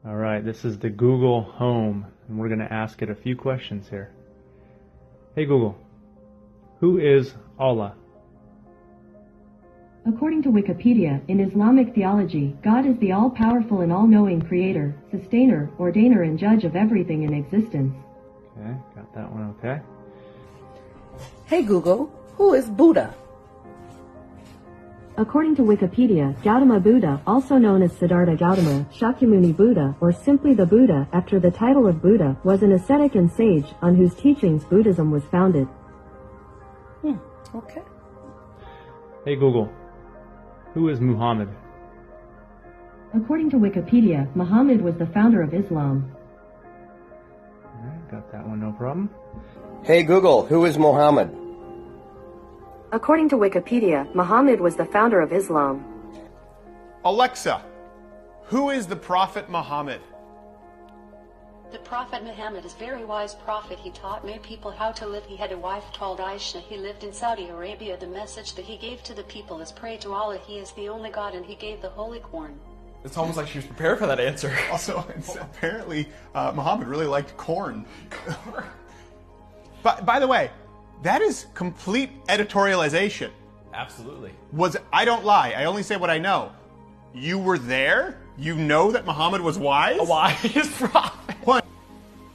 All right, this is the Google Home, and we're going to ask it a few questions here. Hey Google, who is Allah? According to Wikipedia, in Islamic theology, God is the all-powerful and all-knowing creator, sustainer, ordainer and judge of everything in existence. Okay, got that one okay. Hey Google, who is Buddha? According to Wikipedia, Gautama Buddha, also known as Siddhartha Gautama, Shakyamuni Buddha, or simply the Buddha, after the title of Buddha, was an ascetic and sage, on whose teachings Buddhism was founded. Okay. Hey Google, who is Muhammad? According to Wikipedia, Muhammad was the founder of Islam. All right, got that one, no problem. Hey Google, who is Muhammad? According to Wikipedia, Muhammad was the founder of Islam. Alexa, who is the Prophet Muhammad? The Prophet Muhammad is a very wise prophet. He taught many people how to live. He had a wife called Aisha. He lived in Saudi Arabia. The message that he gave to the people is pray to Allah. He is the only God, and he gave the Holy Quran. It's almost like she was prepared for that answer. Also, apparently, Muhammad really liked corn. By the way, that is complete editorialization. Absolutely. I don't lie. I only say what I know. You were there? You know that Muhammad was wise? A wise prophet. What?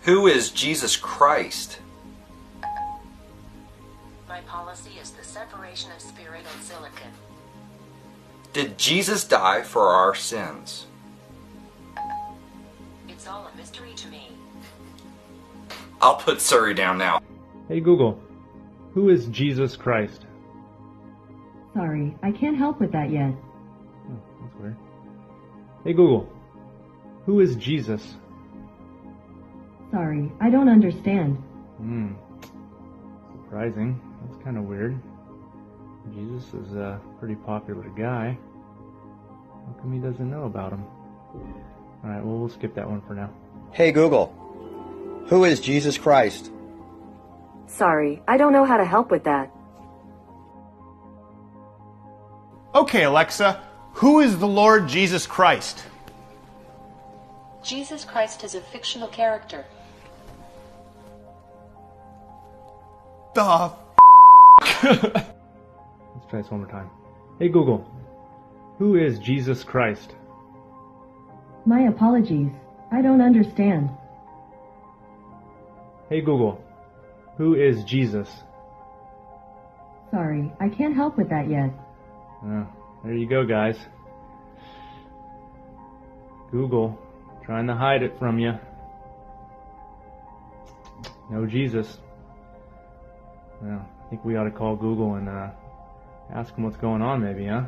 Who is Jesus Christ? My policy is the separation of spirit and silicon. Did Jesus die for our sins? It's all a mystery to me. I'll put Surrey down now. Hey Google, who is Jesus Christ? Sorry, I can't help with that yet. Oh, that's weird. Hey Google, who is Jesus? Sorry, I don't understand. Surprising. That's kind of weird. Jesus is a pretty popular guy. How come he doesn't know about him? Alright, well, we'll skip that one for now. Hey Google, who is Jesus Christ? Sorry, I don't know how to help with that. Okay, Alexa, who is the Lord Jesus Christ? Jesus Christ is a fictional character. The Let's try this one more time. Hey Google, who is Jesus Christ? My apologies. I don't understand. Hey Google, who is Jesus? Sorry, I can't help with that yet. Oh, there you go, guys. Google, trying to hide it from you. No Jesus. Well, I think we ought to call Google and ask him what's going on, maybe, huh?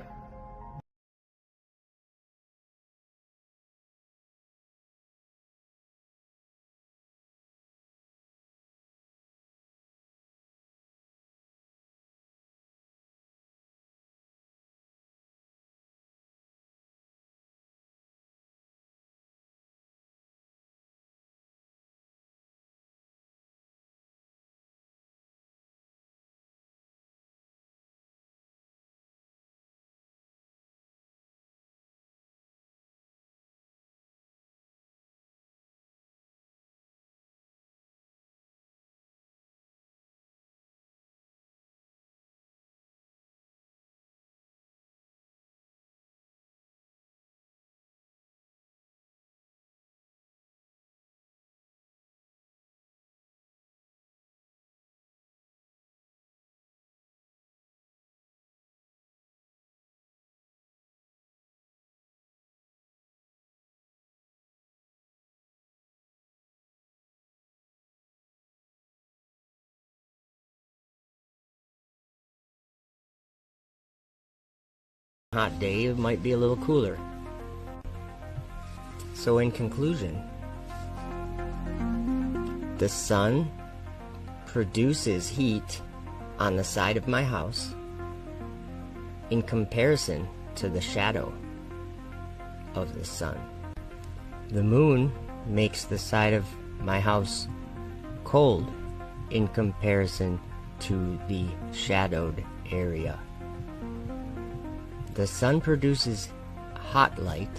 Hot day, it might be a little cooler. So in conclusion, the sun produces heat on the side of my house in comparison to the shadow of the sun. The moon makes the side of my house cold in comparison to the shadowed area. The sun produces hot light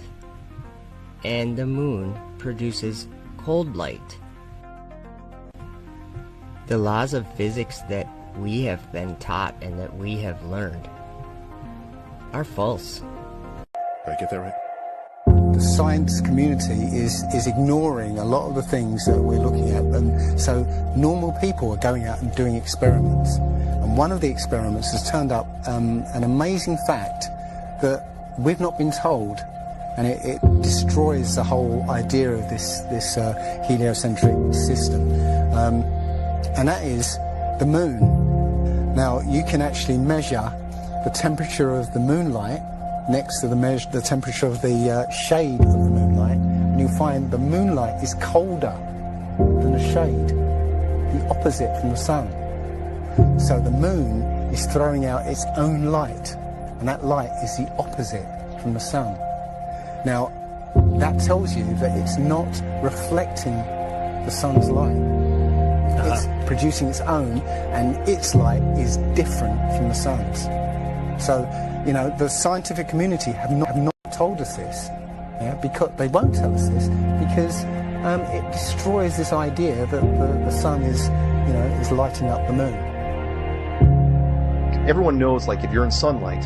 and the moon produces cold light. The laws of physics that we have been taught and that we have learned are false. Did I get that right? The science community is ignoring a lot of the things that we're looking at, and so normal people are going out and doing experiments. And one of the experiments has turned up an amazing fact that we've not been told, and it destroys the whole idea of this heliocentric system, and that is the moon. Now, you can actually measure the temperature of the moonlight next to the temperature of the shade of the moonlight, and you'll find the moonlight is colder than the shade, the opposite from the sun. So the moon is throwing out its own light, and that light is the opposite from the sun. Now, that tells you that it's not reflecting the sun's light. It's producing its own, and its light is different from the sun's. So, you know, the scientific community have not told us this, because they won't tell us this, because it destroys this idea that the sun is lighting up the moon. Everyone knows, like, if you're in sunlight,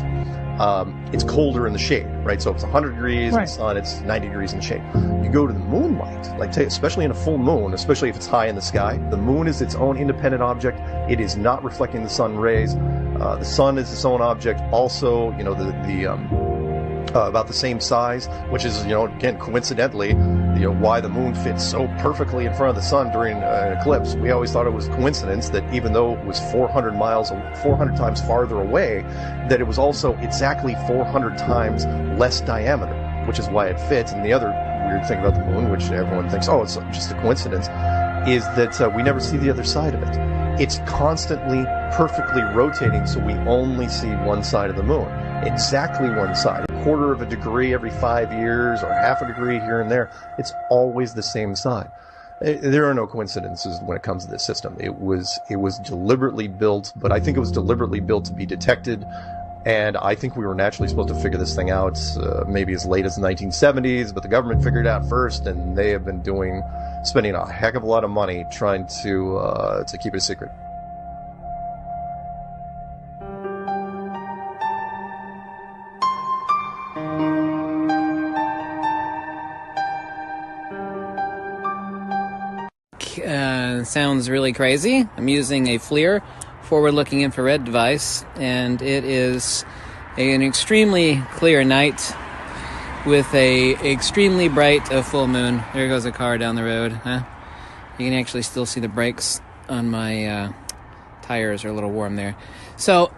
it's colder in the shade, right? So if it's 100 degrees in the sun, it's 90 degrees in the shade. You go to the moonlight, like, especially in a full moon, especially if it's high in the sky, the moon is its own independent object. It is not reflecting the sun rays. The sun is its own object. Also, you know, about the same size, which is, you know, again, coincidentally, you know, why the moon fits so perfectly in front of the sun during an eclipse. We always thought it was coincidence that even though it was 400 times farther away, that it was also exactly 400 times less diameter, which is why it fits. And the other weird thing about the moon, which everyone thinks, oh, it's just a coincidence, is that we never see the other side of it. It's constantly perfectly rotating, so we only see one side of the moon. Exactly one side. A quarter of a degree every 5 years, or half a degree here and there. It's always the same side. There are no coincidences when it comes to this system. It was deliberately built, but I think it was deliberately built to be detected. And I think we were naturally supposed to figure this thing out maybe as late as the 1970s, but the government figured it out first, and they have been spending a heck of a lot of money trying to keep it a secret. Sounds really crazy. I'm using a FLIR, forward-looking infrared device, and it is an extremely clear night with a extremely bright full moon. There goes a car down the road. Huh? You can actually still see the brakes on my tires are a little warm there. So,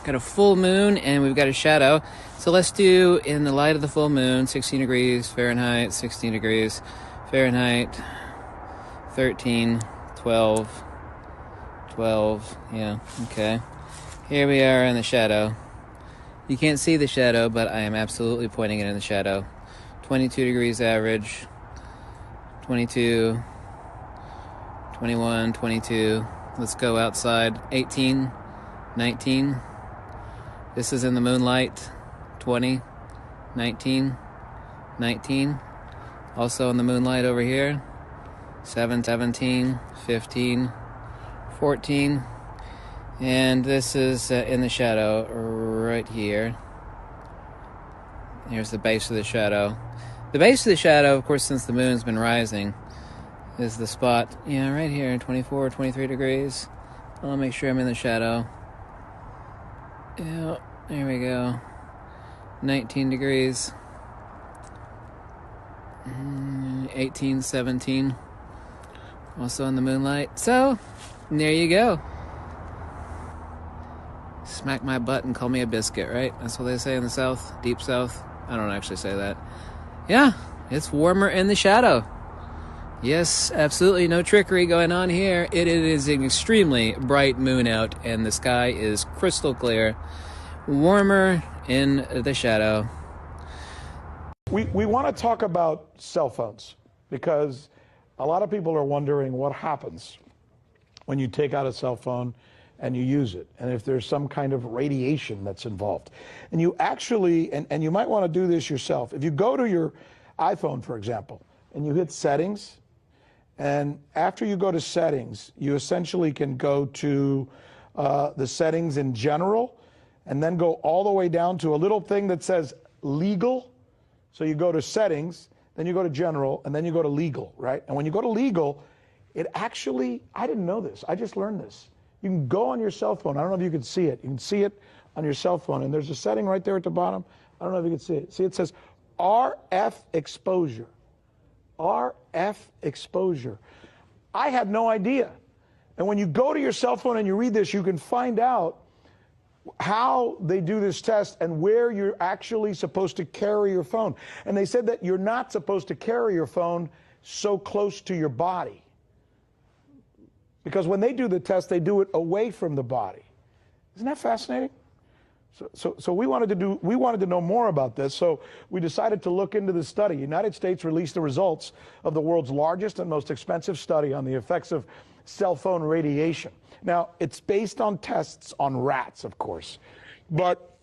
got a full moon and we've got a shadow. So let's do, in the light of the full moon, 16 degrees Fahrenheit, 16 degrees Fahrenheit, 13, 12, yeah, okay. Here we are in the shadow. You can't see the shadow, but I am absolutely pointing it in the shadow. 22 degrees average, 22, 21, 22. Let's go outside. 18, 19. This is in the moonlight. 20, 19, 19. Also in the moonlight over here. 17, 15, 14. And this is in the shadow right here. Here's the base of the shadow. The base of the shadow, of course, since the moon's been rising, is the spot, right here, 24, 23 degrees. I'll make sure I'm in the shadow. Yeah, there we go. 19 degrees. 18, 17. Also in the moonlight. So, there you go. Smack my butt and call me a biscuit, right? That's what they say in the South, deep South. I don't actually say that. Yeah, it's warmer in the shadow. Yes, absolutely no trickery going on here. It is an extremely bright moon out, and the sky is crystal clear. Warmer in the shadow. We want to talk about cell phones, because a lot of people are wondering what happens when you take out a cell phone and you use it, and if there's some kind of radiation that's involved. And you actually, and you might want to do this yourself, if you go to your iPhone, for example, and you hit settings, and after you go to settings, you essentially can go to the settings in general, and then go all the way down to a little thing that says legal. So you go to settings, then you go to general, and then you go to legal, right? And when you go to legal, it actually, I didn't know this, I just learned this. You can go on your cell phone, I don't know if you can see it, you can see it on your cell phone, and there's a setting right there at the bottom, I don't know if you can see it. See, it says RF exposure. RF exposure. I had no idea. And when you go to your cell phone and you read this, you can find out how they do this test and where you're actually supposed to carry your phone. And they said that you're not supposed to carry your phone so close to your body. Because when they do the test, they do it away from the body. Isn't that fascinating? So we wanted to know more about this, so we decided to look into the study. The United States released the results of the world's largest and most expensive study on the effects of cell phone radiation. Now, it's based on tests on rats, of course, but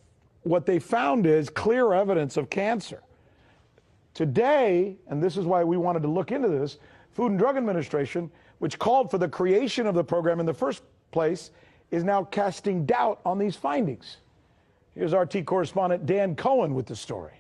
what they found is clear evidence of cancer. Today, and this is why we wanted to look into this, Food and Drug Administration, which called for the creation of the program in the first place, is now casting doubt on these findings. Here's RT correspondent Dan Cohen with the story.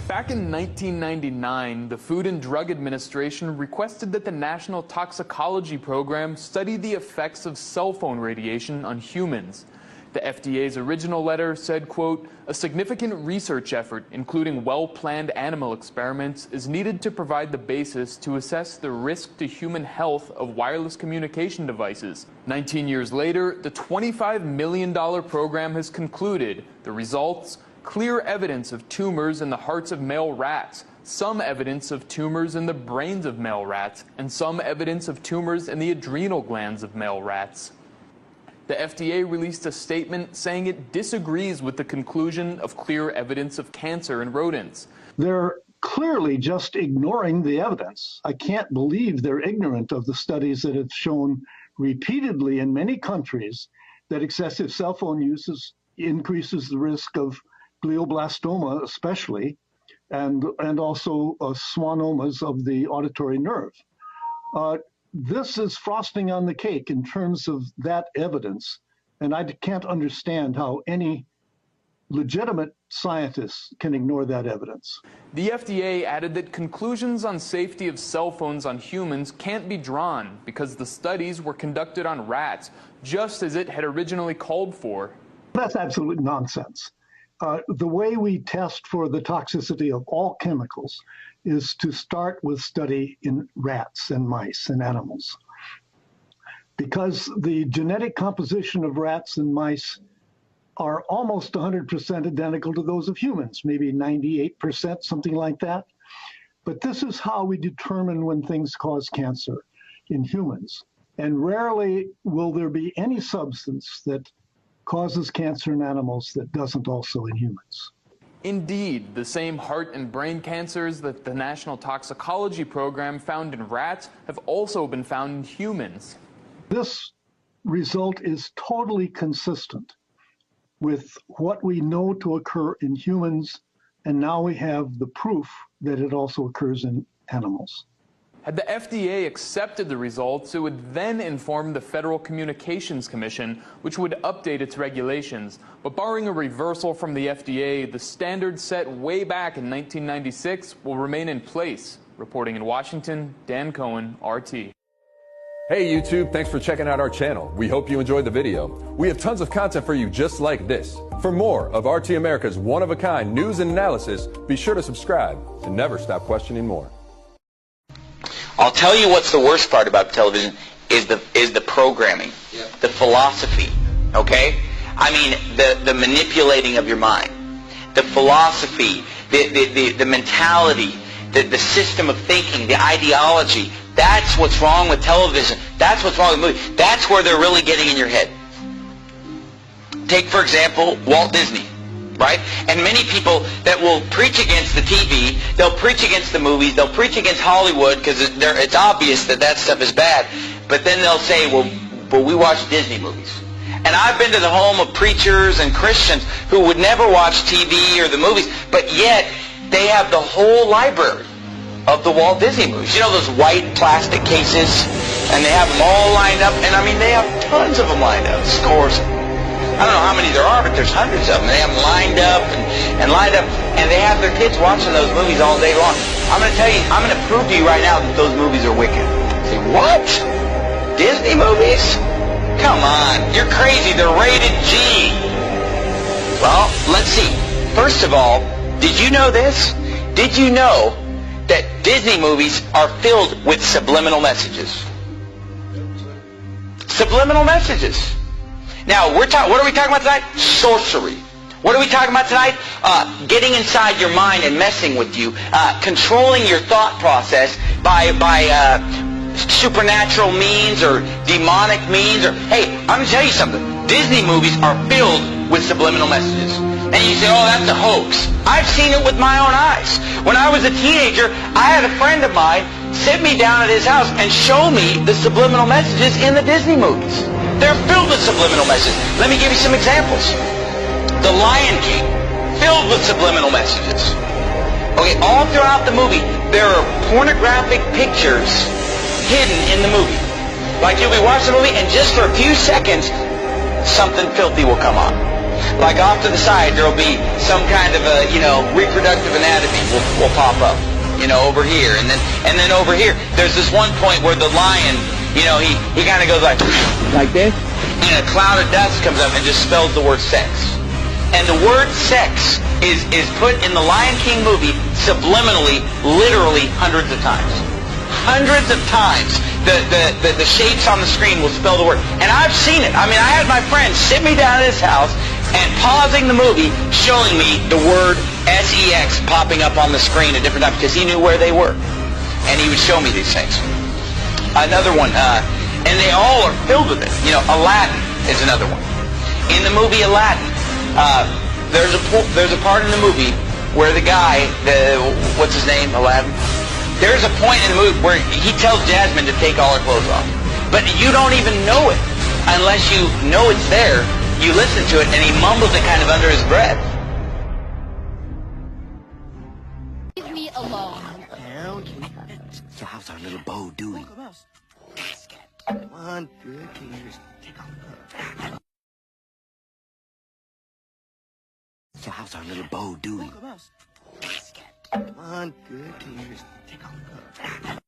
Back in 1999, the Food and Drug Administration requested that the National Toxicology Program study the effects of cell phone radiation on humans. The FDA's original letter said, quote, "A significant research effort, including well-planned animal experiments, is needed to provide the basis to assess the risk to human health of wireless communication devices." 19 years later, the $25 million program has concluded. The results? Clear evidence of tumors in the hearts of male rats, some evidence of tumors in the brains of male rats, and some evidence of tumors in the adrenal glands of male rats. The FDA released a statement saying it disagrees with the conclusion of clear evidence of cancer in rodents. They're clearly just ignoring the evidence. I can't believe they're ignorant of the studies that have shown repeatedly in many countries that excessive cell phone use increases the risk of glioblastoma especially, and also schwannomas of the auditory nerve. This is frosting on the cake in terms of that evidence, and I can't understand how any legitimate scientists can ignore that evidence. The FDA added that conclusions on safety of cell phones on humans can't be drawn because the studies were conducted on rats, just as it had originally called for. That's absolute nonsense. The way we test for the toxicity of all chemicals is to start with study in rats and mice and animals. Because the genetic composition of rats and mice are almost 100% identical to those of humans, maybe 98%, something like that. But this is how we determine when things cause cancer in humans. And rarely will there be any substance that causes cancer in animals that doesn't also in humans. Indeed, the same heart and brain cancers that the National Toxicology Program found in rats have also been found in humans. This result is totally consistent with what we know to occur in humans, and now we have the proof that it also occurs in animals. Had the FDA accepted the results, it would then inform the Federal Communications Commission, which would update its regulations. But barring a reversal from the FDA, the standards set way back in 1996 will remain in place. Reporting in Washington, Dan Cohen, RT. Hey YouTube, thanks for checking out our channel. We hope you enjoyed the video. We have tons of content for you just like this. For more of RT America's one-of-a-kind news and analysis, be sure to subscribe and never stop questioning more. I'll tell you what's the worst part about television is the programming, the philosophy, okay? I mean, the manipulating of your mind, the philosophy, the mentality, the system of thinking, the ideology. That's what's wrong with television. That's what's wrong with movies. That's where they're really getting in your head. Take, for example, Walt Disney. Right? And many people that will preach against the TV, they'll preach against the movies, they'll preach against Hollywood because it's obvious that that stuff is bad, but then they'll say, well, we watch Disney movies. And I've been to the home of preachers and Christians who would never watch TV or the movies, but yet they have the whole library of the Walt Disney movies. You know those white plastic cases? And they have them all lined up. And I mean, they have tons of them lined up. Scores. I don't know how many there are, but there's hundreds of them. They have them lined up and lined up. And they have their kids watching those movies all day long. I'm going to tell you, I'm going to prove to you right now that those movies are wicked. Say, what? Disney movies? Come on. You're crazy. They're rated G. Well, let's see. First of all, did you know this? Did you know that Disney movies are filled with subliminal messages? Subliminal messages. Now, what are we talking about tonight? Sorcery. What are we talking about tonight? Getting inside your mind and messing with you. Controlling your thought process by supernatural means or demonic means. Or hey, I'm going to tell you something. Disney movies are filled with subliminal messages. And you say, oh, that's a hoax. I've seen it with my own eyes. When I was a teenager, I had a friend of mine sit me down at his house and show me the subliminal messages in the Disney movies. They're filled with subliminal messages. Let me give you some examples. The Lion King, filled with subliminal messages. Okay, all throughout the movie, there are pornographic pictures hidden in the movie. Like you'll be watching the movie, and just for a few seconds, something filthy will come on. Like off to the side, there'll be some kind of a, reproductive anatomy will pop up, over here. And then over here, there's this one point where the lion, he kind of goes like this. And a cloud of dust comes up and just spells the word sex. And the word sex is put in the Lion King movie subliminally, literally hundreds of times. Hundreds of times. The shapes on the screen will spell the word. And I've seen it. I mean, I had my friend sit me down at his house and pausing the movie, showing me the word S-E-X popping up on the screen at different times because he knew where they were. And he would show me these things. Another one, and they all are filled with it. Aladdin is another one. In the movie Aladdin, there's a part in the movie where the guy, what's his name, Aladdin? There's a point in the movie where he tells Jasmine to take all her clothes off. But you don't even know it unless you know it's there. You listen to it, and he mumbles it kind of under his breath. Leave me alone. So how's our little Bo doing? Come on, good. Can you just take off the... So how's our little Bo doing? Come on, good. Can you just take off the...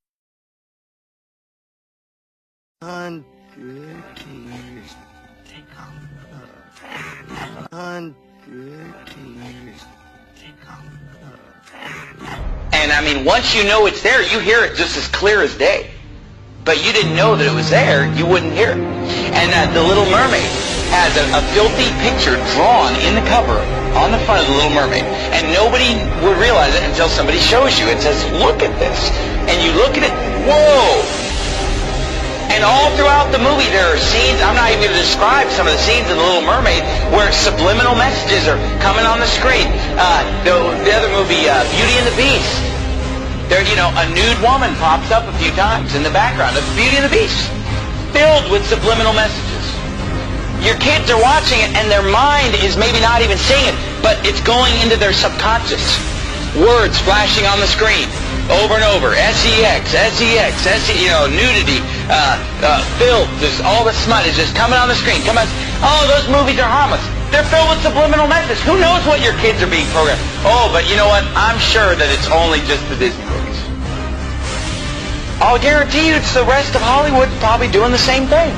Come on, good. Can you just take off the... And I mean, once you know it's there, you hear it just as clear as day. But you didn't know that it was there, you wouldn't hear it. And The Little Mermaid has a filthy picture drawn in the cover on the front of The Little Mermaid. And nobody would realize it until somebody shows you and says, look at this. And you look at it, whoa! And all throughout the movie there are scenes, I'm not even going to describe some of the scenes in The Little Mermaid where subliminal messages are coming on the screen. The other movie, Beauty and the Beast. There, a nude woman pops up a few times in the background of Beauty and the Beast. Filled with subliminal messages. Your kids are watching it and their mind is maybe not even seeing it, but it's going into their subconscious. Words flashing on the screen. Over and over, S-E-X, S-E-X, nudity, filth, all the smut is just coming on the screen. Oh, those movies are harmless. They're filled with subliminal messages. Who knows what your kids are being programmed? Oh, but you know what? I'm sure that it's only just the Disney movies. I'll guarantee you it's the rest of Hollywood probably doing the same thing.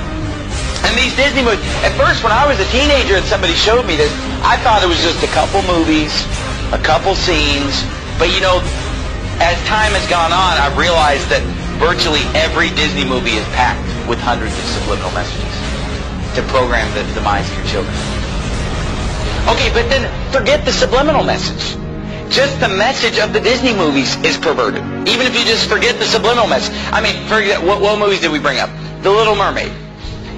And these Disney movies, at first when I was a teenager and somebody showed me this, I thought it was just a couple movies, a couple scenes, but as time has gone on, I've realized that virtually every Disney movie is packed with hundreds of subliminal messages to program the minds of your children. Okay, but then forget the subliminal message. Just the message of the Disney movies is perverted. Even if you just forget the subliminal message. I mean, forget what movies did we bring up? The Little Mermaid.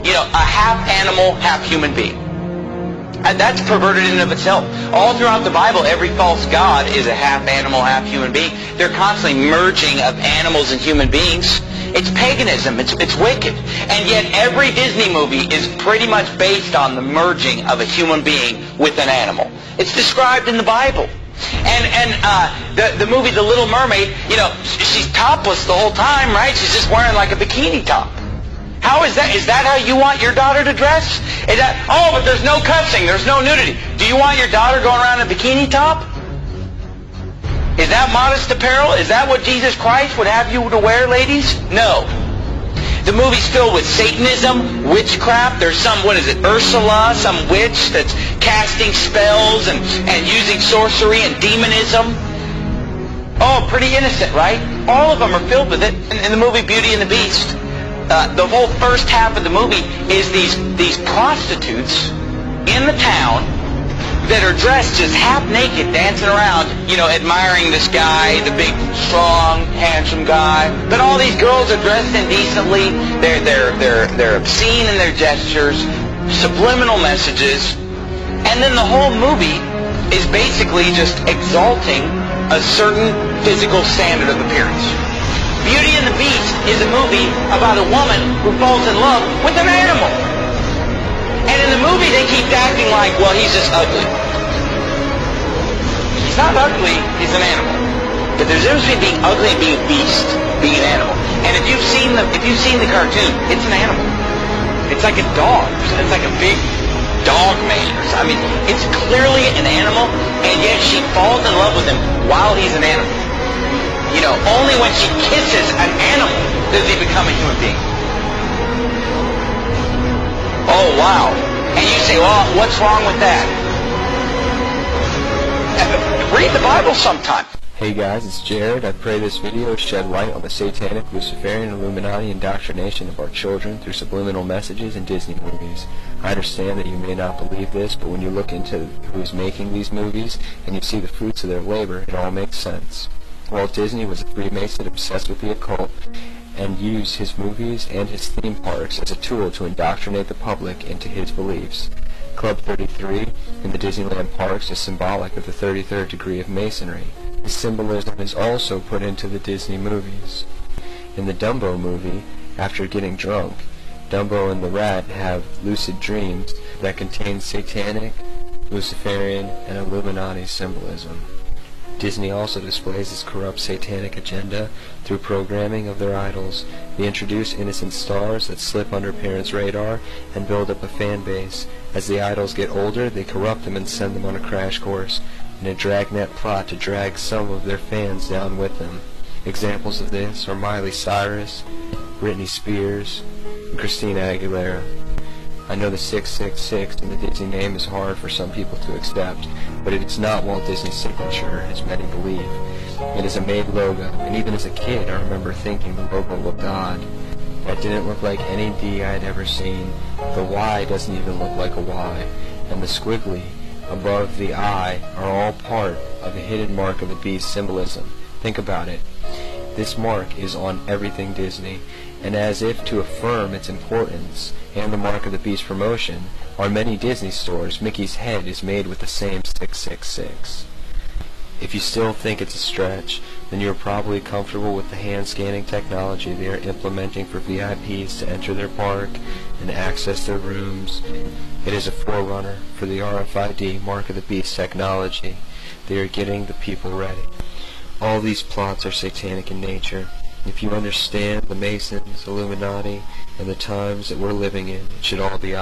A half animal, half human being. And that's perverted in and of itself. All throughout the Bible, every false god is a half animal, half human being. They're constantly merging of animals and human beings. It's paganism. It's wicked. And yet every Disney movie is pretty much based on the merging of a human being with an animal. It's described in the Bible. And the movie The Little Mermaid, you know, she's topless the whole time, right? She's just wearing like a bikini top. How is that? Is that how you want your daughter to dress? Is that, oh, but there's no cussing, there's no nudity. Do you want your daughter going around in a bikini top? Is that modest apparel? Is that what Jesus Christ would have you to wear, ladies? No. The movie's filled with Satanism, witchcraft. There's some, what is it, Ursula, some witch that's casting spells and using sorcery and demonism. Oh, pretty innocent, right? All of them are filled with it. In the movie Beauty and the Beast, the whole first half of the movie is these prostitutes in the town that are dressed just half naked, dancing around, you know, admiring this guy, the big, strong, handsome guy. But all these girls are dressed indecently. They're obscene in their gestures, subliminal messages, and then the whole movie is basically just exalting a certain physical standard of appearance. Beauty and the Beast is a movie about a woman who falls in love with an animal. And in the movie, they keep acting like, well, he's just ugly. He's not ugly, he's an animal. But there's a difference between being ugly and being a beast, being an animal. And if you've seen the cartoon, it's an animal. It's like a dog. It's like a big dog man. I mean, it's clearly an animal, and yet she falls in love with him while he's an animal. You know, only when she kisses an animal does he become a human being. Oh, wow. And you say, well, what's wrong with that? Read the Bible sometime. Hey guys, it's Jared. I pray this video shed light on the satanic, Luciferian, Illuminati indoctrination of our children through subliminal messages and Disney movies. I understand that you may not believe this, but when you look into who's making these movies and you see the fruits of their labor, it all makes sense. Walt Disney was a Freemason obsessed with the occult, and used his movies and his theme parks as a tool to indoctrinate the public into his beliefs. Club 33 in the Disneyland parks is symbolic of the 33rd degree of Masonry. This symbolism is also put into the Disney movies. In the Dumbo movie, after getting drunk, Dumbo and the rat have lucid dreams that contain satanic, Luciferian, and Illuminati symbolism. Disney also displays its corrupt satanic agenda through programming of their idols. They introduce innocent stars that slip under parents' radar and build up a fan base. As the idols get older, they corrupt them and send them on a crash course in a dragnet plot to drag some of their fans down with them. Examples of this are Miley Cyrus, Britney Spears, and Christina Aguilera. I know the 666 in the Disney name is hard for some people to accept, but it is not Walt Disney's signature, as many believe. It is a made logo, and even as a kid I remember thinking the logo looked odd. That didn't look like any D I had ever seen. The Y doesn't even look like a Y, and the squiggly above the I are all part of the hidden mark of the beast symbolism. Think about it. This mark is on everything Disney, and as if to affirm its importance and the mark of the beast promotion, on many Disney stores, Mickey's head is made with the same 666. If you still think it's a stretch, then you're probably comfortable with the hand scanning technology they are implementing for VIPs to enter their park and access their rooms. It is a forerunner for the RFID Mark of the Beast technology. They are getting the people ready. All these plots are satanic in nature. If you understand the Masons, Illuminati, and the times that we're living in, it should all be obvious.